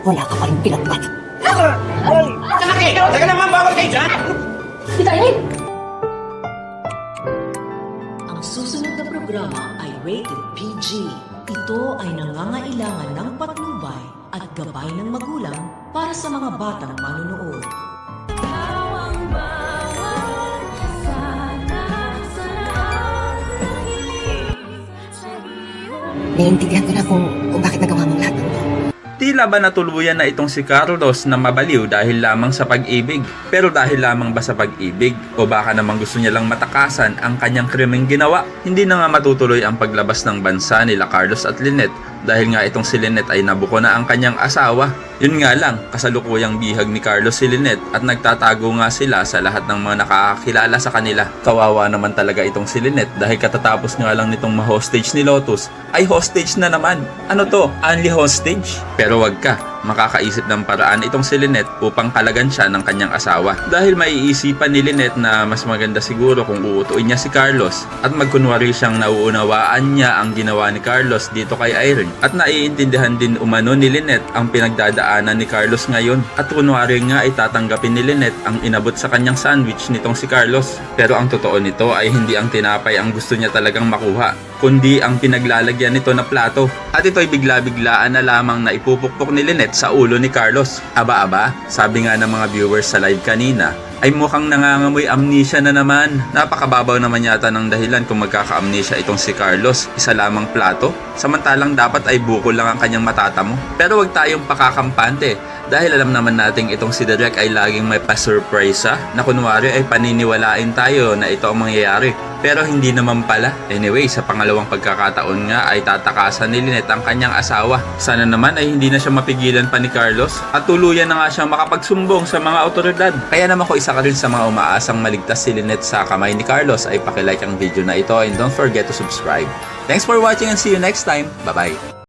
wala ka pa rin pinagpat. Teka naman, bawal kayo dyan! Ang susunod na programa ay rated PG. Ito ay nangangailangan ng patnubay at gabay ng magulang para sa mga batang manunood. Naiintindihan ko na kung bakit nagawa mong lahat ng ito. Tila ba natuluyan na itong si Carlos na mabaliw dahil lamang sa pag-ibig? Pero dahil lamang ba sa pag-ibig? O baka naman gusto niya lang matakasan ang kanyang krimeng ginawa? Hindi na nga matutuloy ang paglabas ng bansa nila Carlos at Lynette dahil nga itong si Lynette ay nabuko na ang kanyang asawa. Yun nga lang, kasalukuyang bihag ni Carlos si Lynette at nagtatago nga sila sa lahat ng mga nakakakilala sa kanila. Kawawa naman talaga itong si Lynette dahil katatapos nga lang nitong ma-hostage ni Lotus ay hostage na naman. Ano to? Only hostage? Pero wag ka, makakaisip ng paraan itong si Lynette upang kalagan siya ng kanyang asawa. Dahil maiisipan ni Lynette na mas maganda siguro kung uutuin niya si Carlos at magkunwari siyang nauunawaan niya ang ginawa ni Carlos dito kay Irene. At naiintindihan din umano ni Lynette ang pinagdadaanan ni Carlos ngayon. At kunwari nga ay tatanggapin ni Lynette ang inabot sa kanyang sandwich nitong si Carlos. Pero ang totoo nito ay hindi ang tinapay ang gusto niya talagang makuha, kundi ang pinaglalagyan nito na plato. At ito ay bigla-biglaan na lamang na ipupukpok ni Lynette sa ulo ni Carlos. Aba-aba, sabi nga ng mga viewers sa live kanina, ay mukhang nangangamoy amnesia na naman. Napakababaw naman yata ng dahilan kung magkaka-amnesia itong si Carlos. Isa lamang plato, samantalang dapat ay bukol lang ang kanyang matatamo. Pero wag tayong pakakampante dahil alam naman nating itong si Derek ay laging may pa-surprise na kunwari ay paniniwalain tayo na ito ang mangyayari. Pero hindi naman pala. Anyway, sa pangalawang pagkakataon nga ay tatakasan ni Lynette ang kanyang asawa. Sana naman ay hindi na siya mapigilan pa ni Carlos at tuluyan na nga siyang makapagsumbong sa mga otoridad. Kaya naman kung isa ka rin sa mga umaasang maligtas si Lynette sa kamay ni Carlos ay pakilike ang video na ito and don't forget to subscribe. Thanks for watching and see you next time. Bye-bye!